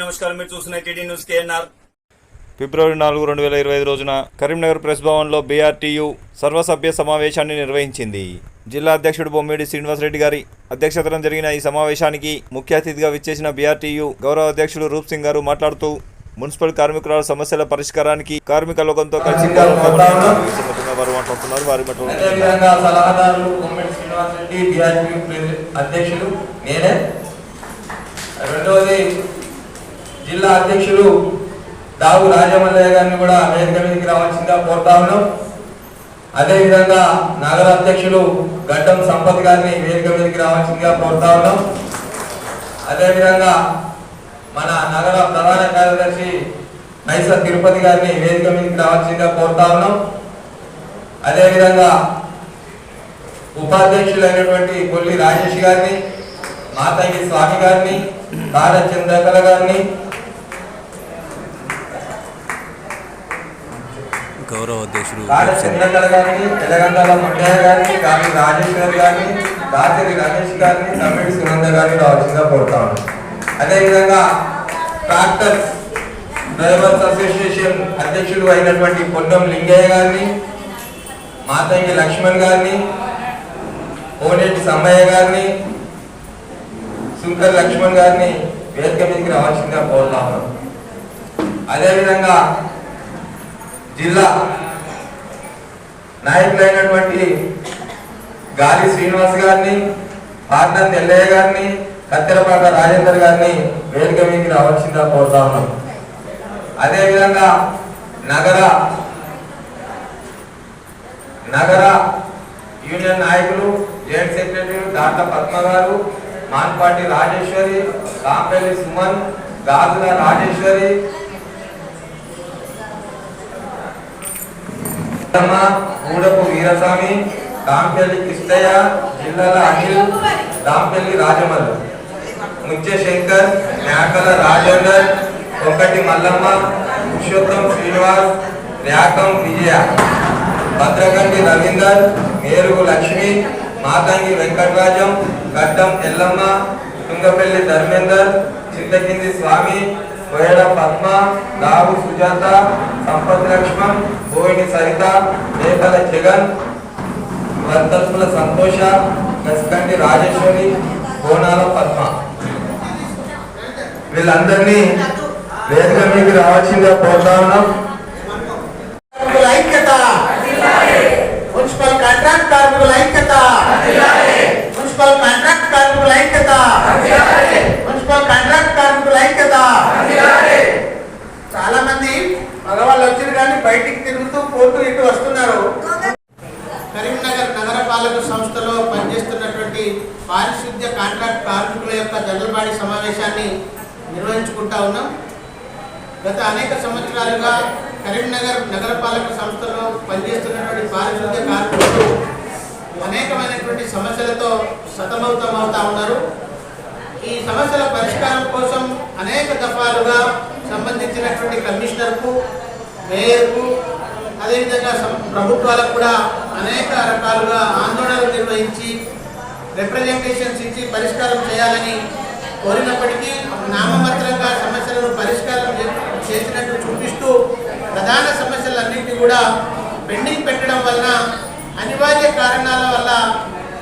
నమస్కారం. మీరు చూస్తున్న టీడీ న్యూస్ కేఎన్ఆర్. ఫిబ్రవరి 4, 2025 రోజున కరీంనగర్ ప్రెస్ భవన్లో బీఆర్టీయూ సర్వసభ్య సమావేశాన్ని నిర్వహించింది. జిల్లా అధ్యక్షుడు బొమ్మిడి శ్రీనివాసరెడ్డి గారి అధ్యక్షతన జరిగిన ఈ సమావేశానికి ముఖ్య అతిథిగా విచ్చేసిన బీఆర్టీయూ గౌరవ అధ్యక్షుడు రూప్ సింగ్ గారు మాట్లాడుతూ మున్సిపల్ కార్మికుల సమస్యల పరిష్కారానికి కార్మిక లోకంతో కలిసి మాట్లాడుతున్నారు. వారి రెండవది జిల్లా అధ్యక్షులు దావు రాజమల్లయ్య గారిని కూడా వేదిక మీదకి రావాల్సిందిగా కోరుతా ఉన్నాం. అదేవిధంగా నగర అధ్యక్షులు గడ్డం సంపత్ గారిని వేదిక మీదకి రావాల్సిందిగా కోరుతా ఉన్నాం. అదేవిధంగా మన నగర ప్రధాన కార్యదర్శి నైస తిరుపతి గారిని వేదిక మీదకి రావాల్సిందిగా కోరుతా ఉన్నాం. అదేవిధంగా ఉపాధ్యక్షులైనటువంటి కొల్లి రాజేష్ గారిని, మాతంగి స్వామి గారిని, కార చంద్రకళ గారిని, గౌరవ అధ్యక్షుడు చంద్రకళ గారిని, తెలంగాణ ముఖ్య గారిని, గాలి రాజేశ్వర్ గారిని, దాసరి రమేష్ గారిని, తమిళ సునంద గారిని రావాల్సిందిగా కోరుతా ఉన్నాం. అదేవిధంగా ట్రాక్టర్ డ్రైవర్స్ అసోసియేషన్ అధ్యక్షుడు అయినటువంటి పొన్నం లింగయ్య గారిని, మాతంగి లక్ష్మణ్ గారిని, కోనేటి సమ్మయ్య గారిని, శంకర్ లక్ష్మణ్ గారిని వేదిక మీదకి రావాల్సిందిగా కోరుతా ఉన్నాం. అదేవిధంగా జిల్లా నాయకులైనటువంటి గాలి శ్రీనివాస్ గారిని, పార్టన్ ఎల్లయ్య గారిని, కత్తెరపాక రాజేందర్ గారిని వేదిక మీదకి రావాల్సిందిగా కోరుతా ఉన్నాం. అదేవిధంగా నగర యూనియన్ నాయకులు, జాయింట్ సెక్రటరీ దాంట్ల పద్మ గారు, మాన్పాటి రాజేశ్వరి, కాంపల్లి సుమన్, గాజుల రాజేశ్వరి, ఊడపు వీరస్వామి, కాంపల్లి కృష్ణయ్య, జిల్లాల అనిల్, దాంపల్లి రాజమల్లు, ముత్య శంకర్, మేకల రాజేందర్, ఒకటి మల్లమ్మ, పురుషోత్తం శ్రీనివాస్, ర్యాకం విజయ, భద్రకంటి రవీందర్, మేరుగు లక్ష్మి, మాతంగి వెంకటరాజం, గడ్డం ఎల్లమ్మ, తుంగపల్లి ధర్మేందర్, చింతకింది స్వామి, కోయడ పద్మ, దావు సుజాత, సంపత్ లక్ష్మణ్, బోయిని సరిత, మేకల జగన్, వర్తల్పుల సంతోష, కస్కంటి రాజేశ్వరి, బోనాల పద్మ, వీళ్ళందరినీ వేదిక మీకు రావాల్సిందిగా కోరుతా ఉన్నాం. మున్సిపల్ కాంట్రాక్ట్ కార్మికుల ఐక్యత, మున్సిపల్ కాంట్రాక్ట్ కార్మికుల ఐక్యత, మున్సిపల్ కాంట్రాక్ట్ కార్మికుల ఐక్యత. చాలా మంది మగవాళ్ళు వచ్చారు కానీ బయటికి తిరుగుతూ పోతూ ఇటు వస్తున్నారు. కరీంనగర్ నగరపాలక సంస్థలో పనిచేస్తున్నటువంటి పారిశుద్ధ్య కాంట్రాక్ట్ కార్మికుల యొక్క జనరల్ బాడీ సమావేశాన్ని నిర్వహించుకుంటా ఉన్నాం. గత అనేక సంవత్సరాలుగా కరీంనగర్ నగరపాలక సంస్థలో పనిచేస్తున్నటువంటి పారిశుద్ధ్య కార్మికులు అనేకమైనటువంటి సమస్యలతో సతమతమవుతా ఉన్నారు. ఈ సమస్యల పరిష్కారం కోసం అనేక దఫాలుగా సంబంధించినటువంటి కమిషనర్కు, మేయర్కు, అదేవిధంగా ప్రభుత్వాలకు కూడా అనేక రకాలుగా ఆందోళనలు నిర్వహించి రిప్రజెంటేషన్స్ ఇచ్చి పరిష్కారం చేయాలని కోరినప్పటికీ నామమాత్రంగా సమస్యలను పరిష్కారం చేసినట్టు చూపిస్తూ ప్రధాన సమస్యలన్నింటినీ కూడా పెండింగ్ పెట్టడం వలన అనివార్య కారణాల వల్ల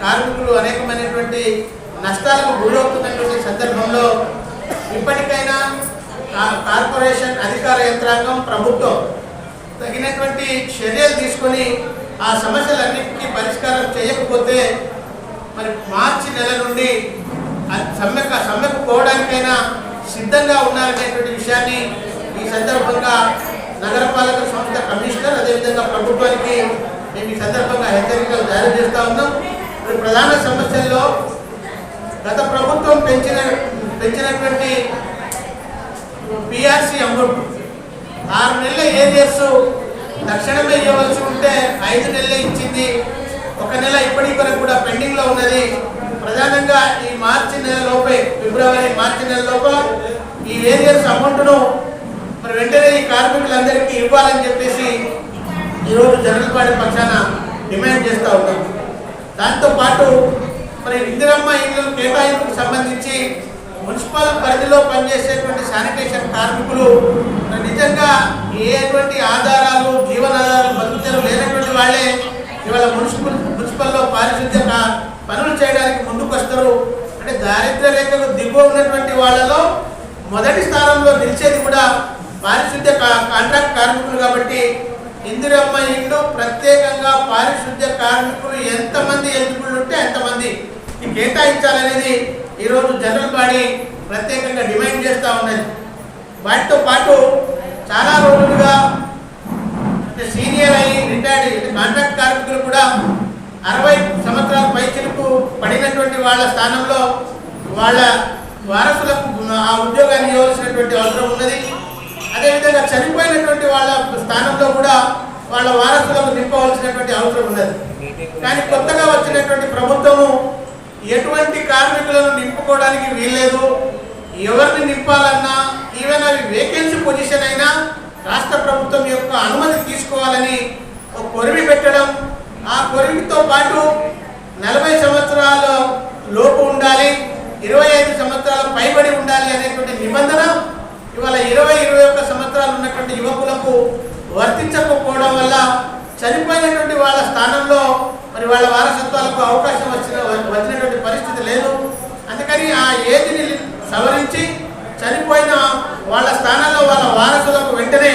కార్మికులు అనేకమైనటువంటి నష్టాలకు గురవుతున్నటువంటి సందర్భంలో ఇప్పటికైనా కార్పొరేషన్ అధికార యంత్రాంగం, ప్రభుత్వం తగినటువంటి చర్యలు తీసుకొని ఆ సమస్యలన్నింటికీ పరిష్కారం చేయకపోతే మరి మార్చి నెల నుండి సమ్మెకు పోవడానికైనా సిద్ధంగా ఉన్నారనేటువంటి విషయాన్ని ఈ సందర్భంగా నగరపాలక సంస్థ కమిషనర్, అదేవిధంగా ప్రభుత్వానికి మేము ఈ సందర్భంగా హెచ్చరికలు జారీ చేస్తూ ఉన్నాం. ప్రధాన సమస్యల్లో గత ప్రభుత్వం పెంచినటువంటి పిఆర్సీ అమౌంట్ 6 నెలల ఏరియర్స్ తక్షణమే ఇవ్వవలసి ఉంటే 5 నెలలే ఇచ్చింది. 1 నెల ఇప్పటి వరకు కూడా పెండింగ్లో ఉన్నది. ప్రధానంగా ఈ మార్చి నెల లోపే, ఫిబ్రవరి మార్చి నెల లోపల ఈ ఏరియర్స్ అమౌంట్ను మరి వెంటనే ఈ కార్మికులందరికీ ఇవ్వాలని చెప్పేసి ఈరోజు జనరల్ బాడీ పక్షాన డిమాండ్ చేస్తూ ఉన్నాం. దాంతోపాటు మరి ఇందిరమ్మ ఇళ్ల కేటాయింపుకు సంబంధించి మున్సిపల్ పరిధిలో పనిచేసేటువంటి శానిటేషన్ కార్మికులు నిజంగా ఎటువంటి ఆధారాలు జీవనాధారాలు బతుకుతారు లేనటువంటి వాళ్ళే ఇవాళ మున్సిపల్లో పారిశుద్ధ్య పనులు చేయడానికి ముందుకు వస్తారు. అంటే దారిద్ర్య రేఖకు దిగువ ఉన్నటువంటి వాళ్ళలో మొదటి స్థానంలో నిలిచేది కూడా పారిశుద్ధ్య కాంట్రాక్ట్ కార్మికులు. కాబట్టి ఇందిరమ్మ ఇల్లు ప్రత్యేకంగా పారిశుద్ధ్య కార్మికులు ఎంతమంది ఎలిజిబుల్ ఉంటే అంతమంది కేటాయించాలనేది ఈరోజు జనరల్ బాడీ ప్రత్యేకంగా డిమాండ్ చేస్తూ ఉన్నది. వాటితో పాటు చాలా రోజులుగా సీనియర్ అయ్యి రిటైర్డ్ కాంట్రాక్ట్ కార్మికులు కూడా 60 సంవత్సరాల పైచిలకు పడినటువంటి వాళ్ళ స్థానంలో వాళ్ళ వారసులకు ఆ ఉద్యోగాన్ని ఇవ్వాల్సినటువంటి అవసరం ఉన్నది. అదేవిధంగా చనిపోయినటువంటి వాళ్ళ స్థానంలో కూడా వాళ్ళ వారసులకు నింపవలసినటువంటి అవసరం ఉన్నది. కానీ కొత్తగా వచ్చినటువంటి ప్రభుత్వము ఎటువంటి కార్మికులను నింపుకోవడానికి వీల్లేదు. ఎవరిని నింపాలన్నా ఈవెన్ అవి వేకెన్సీ పొజిషన్ అయినా రాష్ట్ర ప్రభుత్వం యొక్క అనుమతి తీసుకోవాలని ఒక కొరివి పెట్టడం, ఆ కొరివితో పాటు 40 సంవత్సరాల లోపు ఉండాలి, 25 సంవత్సరాల పైబడి ఉండాలి అనేటువంటి నిబంధన ఇవాళ 20-21 సంవత్సరాలు ఉన్నటువంటి యువకులకు వర్తించకపోవడం వల్ల చనిపోయినటువంటి వాళ్ళ స్థానంలో మరి వాళ్ళ వారసత్వాలకు అవకాశం వచ్చినటువంటి పరిస్థితి లేదు. అందుకని ఆ ఏజ్ని సవరించి చనిపోయిన వాళ్ళ స్థానంలో వాళ్ళ వారసులకు వెంటనే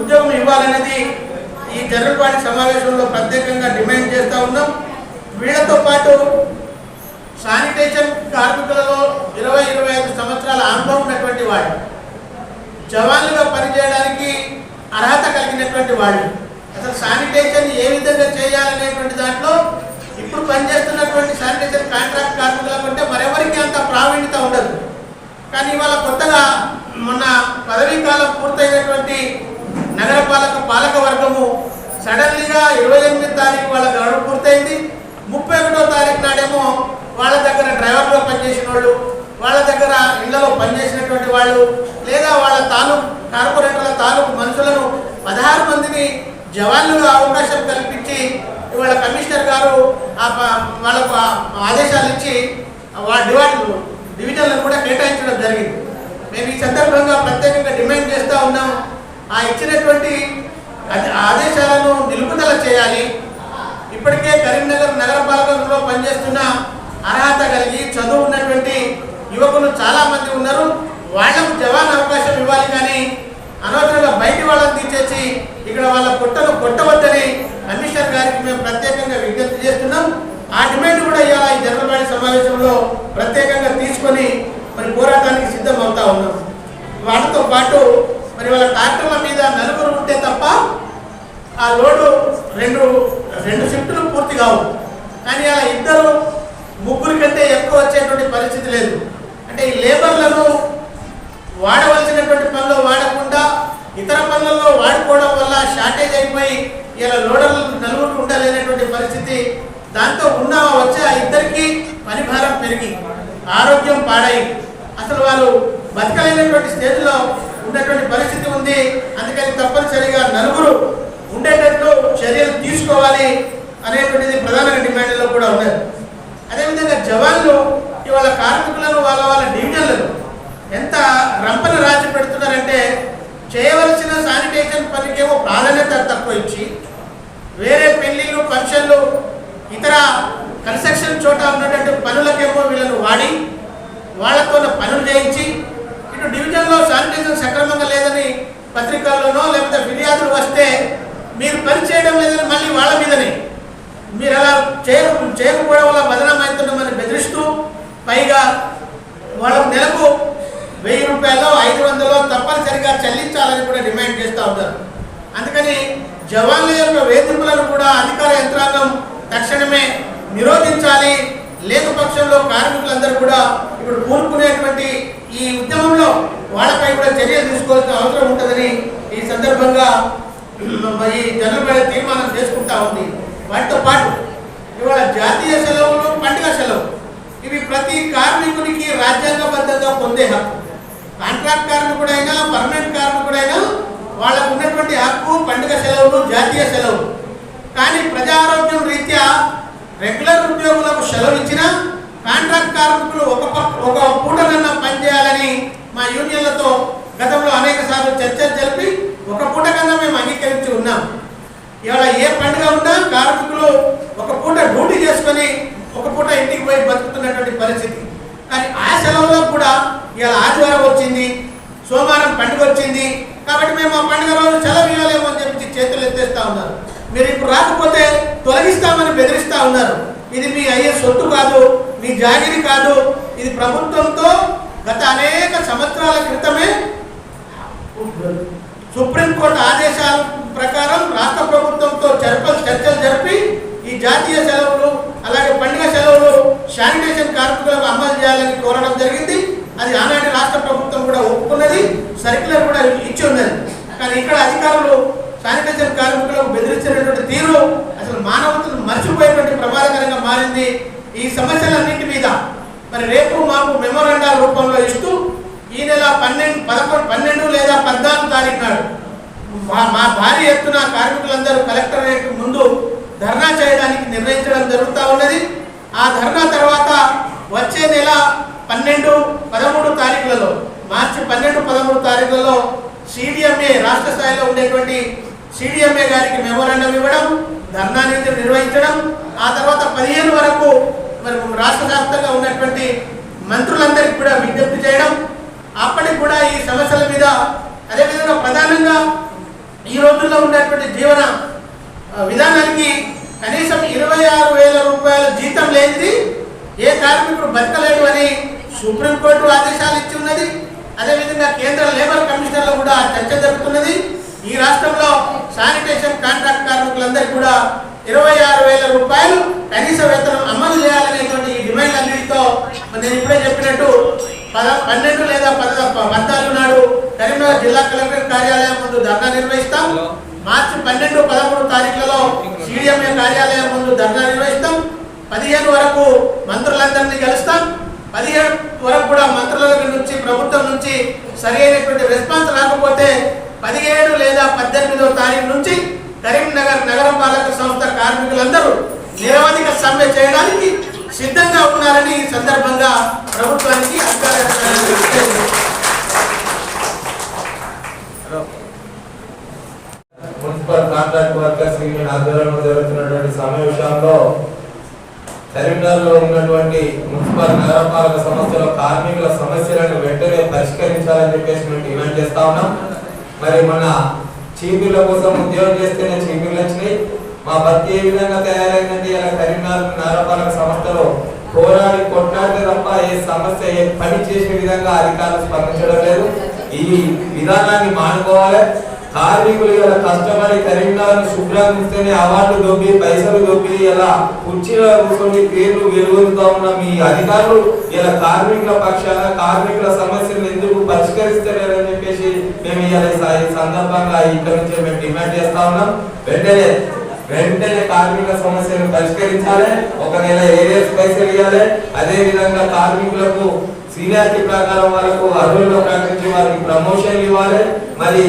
ఉద్యోగం ఇవ్వాలనేది ఈ జనరల్ బాడీ సమావేశంలో ప్రత్యేకంగా డిమాండ్ చేస్తూ ఉన్నాం. వీళ్ళతో పాటు శానిటేషన్ కార్మికులలో 20-25 సంవత్సరాల అనుభవం ఉన్నటువంటి వాళ్ళు, జవాన్లుగా పనిచేయడానికి అర్హత కలిగినటువంటి వాళ్ళు, అసలు శానిటేషన్ ఏ విధంగా చేయాలనేటువంటి దాంట్లో ఇప్పుడు పనిచేస్తున్నటువంటి శానిటేషన్ కాంట్రాక్ట్ కార్మికుల కంటే మరెవరికి అంత ప్రావీణ్యత ఉండదు. కానీ ఇవాళ కొత్తగా మొన్న పదవీ కాలం పూర్తయినటువంటి నగరపాలక పాలక వర్గము సడన్లీగా 28వ తారీఖు వాళ్ళ గడువు పూర్తయింది. 31వ తారీఖు నాడేమో వాళ్ళ దగ్గర డ్రైవర్గా పనిచేసిన వాళ్ళు, వాళ్ళ దగ్గర ఇళ్లలో పనిచేసినటువంటి వాళ్ళు, లేదా వాళ్ళ తాలూకు కార్పొరేటర్ల తాలూకు మనుషులను 16 మందిని జవాన్లుగా అవకాశం కల్పించి ఇవాళ కమిషనర్ గారు వాళ్ళకు ఆదేశాలు ఇచ్చి డివిజన్లను కూడా కేటాయించడం జరిగింది. మేము ఈ సందర్భంగా ప్రత్యేకంగా డిమాండ్ చేస్తూ ఉన్నాం, ఆ ఇచ్చినటువంటి ఆదేశాలను నిలుపుదల చేయాలి. ఇప్పటికే కరీంనగర్ నగరపాలకలో పనిచేస్తున్న అర్హత కలిగి చదువు ఉన్నటువంటి యువకులు చాలా మంది ఉన్నారు. వాళ్లకు జవాన్ అవకాశం ఇవ్వాలి, కానీ అనవసరంగా బయటి వాళ్ళని తీసేసి ఇక్కడ వాళ్ళ పొట్టను కొట్టవద్దని కమిషనర్ గారికి మేము ప్రత్యేకంగా విజ్ఞప్తి చేస్తున్నాం. ఆ డిమాండ్ కూడా ఇవాళ ఈ జనరల్ బాడీ సమావేశంలో ప్రత్యేకంగా తీసుకొని మరి పోరాటానికి సిద్ధం అవుతా ఉన్నాం. వాటితో పాటు మరి వాళ్ళ ట్రాక్టర్ల మీద 4 ఉంటే తప్ప ఆ లోడు రెండు షిఫ్టులు పూర్తి కావు. కానీ అలా 2-3 కంటే ఎక్కువ వచ్చేటువంటి పరిస్థితి లేదు. అంటే ఈ లేబర్లను వాడవలసినటువంటి పనులు వాడకుండా ఇతర పనులలో వాడుకోవడం వల్ల షార్టేజ్ అయిపోయి ఇలా లోడర్లు 4 ఉండలేనటువంటి పరిస్థితి. దాంతో వచ్చే ఆ ఇద్దరికి పని భారం పెరిగి ఆరోగ్యం పాడై అసలు వాళ్ళు బతకలేనటువంటి స్టేజ్లో ఉన్నటువంటి పరిస్థితి ఉంది. అందుకని తప్పనిసరిగా 4 ఉండేటట్లు చర్యలు తీసుకోవాలి అనేటువంటిది ప్రధానంగా డిమాండ్లో కూడా ఉన్నది. అదేవిధంగా జవాన్లు ఇవాళ కార్మికులను వాళ్ళ డివిజన్లను ఎంత రంపన రాజు పెడుతున్నారంటే చేయవలసిన శానిటేషన్ పనికేమో ప్రాధాన్యత తక్కువ ఇచ్చి వేరే పెళ్లిళ్ళు ఫంక్షన్లు ఇతర కన్స్ట్రక్షన్ చోట ఉన్నటువంటి పనులకేమో వీళ్ళను వాడి వాళ్ళతో పనులు చేయించి ఇటు డివిజన్లో శానిటేషన్ సక్రమంగా లేదని పత్రికల్లోనో లేకపోతే ఫిర్యాదులు వస్తే మీరు పని చేయడం లేదని మళ్ళీ వాళ్ళ మీదనే మీరు అలా చేయకపోవడం వల్ల బదనాం అవుతున్నామని బెదిరిస్తూ పైగా వాళ్ళకు నెలకు 1000 రూపాయలు 500 తప్పనిసరిగా చెల్లించాలని కూడా డిమాండ్ చేస్తూ ఉంటారు. అందుకని జవాన్ల యొక్క వేధింపులను కూడా అధికార యంత్రాంగం తక్షణమే నిరోధించాలి. లేక పక్షంలో కార్మికులందరూ కూడా ఇప్పుడు కూరుకునేటువంటి ఈ ఉద్యమంలో వాళ్ళపై కూడా చర్యలు తీసుకోవాల్సిన అవసరం ఉంటుందని ఈ సందర్భంగా ఈ జనరల్ బాడీ తీర్మానం చేసుకుంటా ఉంది. వాటితో పాటు ఇవాళ జాతీయ సెలవులు, పండుగ సెలవు ఇవి ప్రతి కార్మికుడికి రాజ్యాంగబద్ధంగా పొందే హక్కు. కాంట్రాక్ట్ కార్మికుడైనా పర్మనెంట్ కార్మికుడైనా వాళ్ళకు ఉన్నటువంటి హక్కు పండుగ సెలవులు, జాతీయ సెలవులు. కానీ ప్రజారోగ్యం రీత్యా రెగ్యులర్ ఉద్యోగులకు సెలవు ఇచ్చినా కాంట్రాక్ట్ కార్మికులు ఒక పూటనన్నా పనిచేయాలని మా యూనియన్లతో గతంలో అనేక సార్లు చర్చలు జరిపి ఒక పూట కన్నా మేము అంగీకరించి ఉన్నాం. ఇవాళ ఏ పండుగ ఉన్నా కార్మికులు ఒక పూట డ్యూటీ చేసుకొని ఒక పూట ఇంటికి పోయి బతుకుతున్నటువంటి పరిస్థితి. కానీ ఆ సెలవులో కూడా ఇవాళ ఆదివారం వచ్చింది, సోమవారం పండుగ వచ్చింది కాబట్టి మేము ఆ పండుగ రోజు సెలవు ఇవ్వలేము అని చెప్పి చేతులు ఎత్తేస్తా ఉన్నారు. మీరు ఇప్పుడు రాకపోతే తొలగిస్తామని బెదిరిస్తా ఉన్నారు. ఇది మీ అయ్యే సొత్తు కాదు, మీ జాగిరి కాదు. ఇది ప్రభుత్వంతో గత అనేక సంవత్సరాల క్రితమే సుప్రీంకోర్టు ఆదేశాల ప్రకారం రాష్ట్ర ప్రభుత్వంతో చర్చలు జరిపి ఈ జాతీయ సెలవులు అలాగే పండుగ సెలవులు శానిటేషన్ కార్మికులకు అమలు చేయాలని కోరడం జరిగింది. అది ఆనాటి రాష్ట్ర ప్రభుత్వం కూడా ఒప్పుకున్నది, సర్క్యులర్ కూడా ఇచ్చి ఉన్నది. కానీ ఇక్కడ అధికారులు శానిటేషన్ కార్మికులకు బెదిరించినటువంటి తీరు అసలు మానవతను మర్చిపోయేటువంటి ప్రమాదకరంగా మారింది. ఈ సమస్యలన్నింటి మీద మరి రేపు మాకు మెమోరాండాల రూపంలో ఇస్తూ ఈ నెల 12 లేదా 14 తారీఖు నాడు మా భారీ ఎత్తున కార్మికులందరూ కలెక్టరేట్ ముందు ధర్నా చేయడానికి నిర్ణయించడం జరుగుతూ ఉన్నది. ఆ ధర్నా తర్వాత వచ్చే నెల 12, 13 తారీఖులలో మార్చి 12, 13 తారీఖులలో సిడిఎంఏ రాష్ట్ర స్థాయిలో ఉండేటువంటి సిడిఎంఏ గారికి మెమోరాండం ఇవ్వడం, ధర్నా నిర్వహించడం, ఆ తర్వాత 15 వరకు మరి రాష్ట్ర వ్యాప్తంగా ఉన్నటువంటి మంత్రులందరికీ కూడా విజ్ఞప్తి చేయడం, అప్పటికి కూడా ఈ సమస్యల మీద అదేవిధంగా ప్రధానంగా ఈ రోజుల్లో ఉన్నటువంటి జీవన విధానానికి కనీసం 26,000 రూపాయల జీతం లేనిది ఏ కార్మికుడు బతకలేడు అని సుప్రీంకోర్టు ఆదేశాలు ఇచ్చి ఉన్నది. అదేవిధంగా కేంద్ర లేబర్ కమిషనర్లో కూడా చర్చ జరుగుతున్నది. ఈ రాష్ట్రంలో శానిటేషన్ కాంట్రాక్ట్ కార్మికులందరికీ కూడా 26,000 రూపాయలు కనీస వేతనం అమలు చేయాలనేటువంటి ఈ డిమాండ్ అన్నిటితో నేను ఇప్పుడే చెప్పినట్టు 12 లేదా 14 నాడు కరీంనగర్ జిల్లా కలెక్టర్ కార్యాలయం ముందు ధర్నా నిర్వహిస్తాం. మార్చి 12, 13 తారీఖులలో సిడిఎంఏ కార్యాలయం ముందు ధర్నా నిర్వహిస్తాం. 15 వరకు మంత్రులందరినీ కలుస్తాం. 17 వరకు కూడా మంత్రుల నుంచి ప్రభుత్వం నుంచి సరి అయినటువంటి రెస్పాన్స్ రాకపోతే 17 లేదా 18వ తారీఖు నుంచి కరీంనగర్ నగరపాలక సంస్థ కార్మికులందరూ నిరవధిక సమ్మె చేయడానికి సిద్ధంగా ఉన్నారని ఈ సందర్భంగా ప్రభుత్వానికి మున్సిపల్ కాంట్రాక్ట్ వర్కర్స్ యూనియన్ ఆధ్వర్యంలో జరుగుతున్నటువంటి సమావేశంలో కరీంనగర్లో ఉన్నటువంటి మున్సిపల్ నగరపాలక సంస్థల కార్మికుల సమస్యలను వెంటనే పరిష్కరించాలని చెప్పేసి మేము డిమాండ్ చేస్తా ఉన్నాం. మరి మన చీపీల కోసం ఉద్యోగం చేస్తేనే చీపీలు వచ్చినాయి. మా భర్తీ ఏ విధంగా తయారైందంటే ఇలా కరీంనగర్ నగరపాలక సంస్థలో పోరాడి కొట్లాడితే తప్ప ఏ సమస్య ఏ పని చేసే విధంగా అధికారులు స్పందించడం లేదు. ఈ విధానాన్ని మానుకోవాలి. కార్మికులు ఇలా కష్టపడి కరీంనగర్ శుభ్రం ఇస్తేనే అవార్డు దొబ్బి పైసలు దొబ్బి ఇలా కుర్చీలో కూర్చొని పేర్లు వెలువరుతా ఉన్న మీ అధికారులు ఇలా కార్మికుల పక్షాన కార్మికుల సమస్యలు ఎందుకు పరిష్కరిస్తలేరని చెప్పేసి మేము ఇలా ఈ సందర్భంగా ఇక్కడ నుంచి మేము డిమాండ్ చేస్తా ఉన్నాం. వెంటనే కార్మిక సమస్యను పరిష్కరించాలి. ఒక నెల ఏరియర్స్ పైసలు ఇవ్వాలి. అదే విధంగా కార్మికులకు సీనియారిటీ ప్రకారం వాళ్ళకు అర్హుల్లో ప్రకటించి వారికి ప్రమోషన్ ఇవ్వాలి. మరి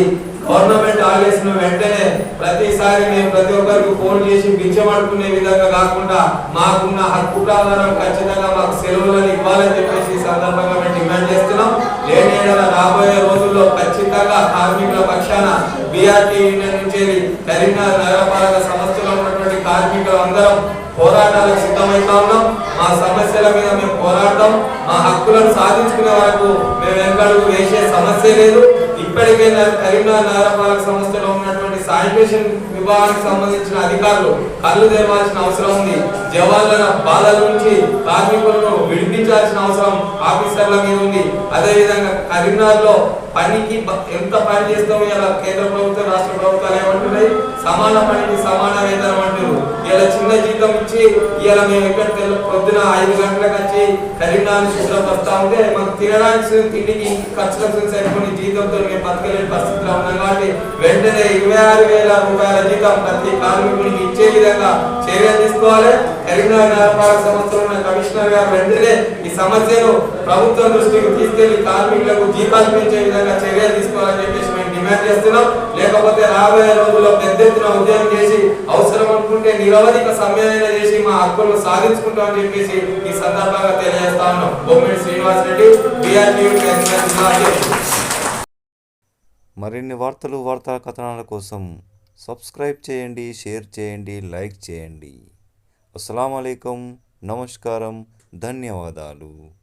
గవర్నమెంట్ ఆర్డర్స్ ను వెంటనే ప్రతిసారి మేము ప్రతి ఒక్కరికి ఫోన్ చేసి బిచ్చమడుకునే విధంగా కాకుండా మాకున్న హక్కు ప్రకారం ఖచ్చితంగా మాకు సెలవులను ఇవ్వాలని చెప్పేసి ఈ సందర్భంగా మేము డిమాండ్ చేస్తున్నాం. లేని రాబోయే రోజుల్లో ఖచ్చితంగా కార్మికుల పక్షాన బీఆర్టీ యూనియన్ నుంచి కరీంనగర్ నగరపాలక సంస్థలో ఉన్నటువంటి కార్మికులు అందరం పోరాటాలకు సిద్ధమవుతా ఉన్నాం. మా సమస్యల మీద మేము పోరాడతాం. మా హక్కులను సాధించుకునే వరకు మేము వెనకడుగు వేసే సమస్య లేదు. ఇప్పటికే కరీంనగర్ నగరపాలక సంస్థలో ఉన్నటువంటి శానిటేషన్ విభాగానికి సంబంధించిన అధికారులు కళ్ళు తెరవాల్సిన అవసరం ఉంది. జవాన్ల బాధల నుంచి కార్మికులను విడిపించాల్సిన అవసరం ఆఫీసర్ల మీద ఉంది. అదే విధంగా కరీంనగర్ లో పనికి ఎంత పని చేస్తామో ఇలా కేంద్ర ప్రభుత్వం రాష్ట్ర ప్రభుత్వాలు ఏమంటున్నాయి, సమాన పనికి సమాన వేతనం అంటారు. ఇలా చిన్న జీతం ఇచ్చి ఇలా మేము ఎక్కడ పొద్దున 5 గంటలకు వచ్చి కరీంనగర్ శుభ్రపరుస్తా ఉంటే మాకు తినడానికి తిండికి ఖర్చులకు సరిపోయిన జీతంతో మేము బతకలేని పరిస్థితిలో ఉన్నాం. కాబట్టి వెంటనే 26,000 రూపాయల జీతం ప్రతి కార్మికుడికి ఇచ్చే విధంగా చర్యలు తీసుకోవాలి. కరీంనగర్ నగరపాలక సంస్థలో ఉన్న కమిషనర్ గారు వెంటనే ఈ సమస్యను ప్రభుత్వం దృష్టికి తీసుకెళ్లి కార్మికులకు జీతాలు పెంచే విధంగా చర్యలు తీసుకోవాలని చెప్పేసి మేము డిమాండ్ చేస్తున్నాం. లేకపోతే రాబోయే రోజుల్లో పెద్ద ఎత్తున ఉద్యోగం చేసి అవసరం అనుకుంటే నిరవధిక సమ్మె చేసి మా హక్కులను సాధించుకుంటామని చెప్పేసి ఈ సందర్భంగా తెలియజేస్తా ఉన్నాం. బొమ్మిడి శ్రీనివాస్ రెడ్డి, బీఆర్టీ జిల్లా అధ్యక్షుడు. మరిన్ని వార్తలు వార్తా కథనాల కోసం సబ్స్క్రైబ్ చేయండి, షేర్ చేయండి, లైక్ చేయండి. అస్సలాము అలైకుం, నమస్కారం, ధన్యవాదాలు.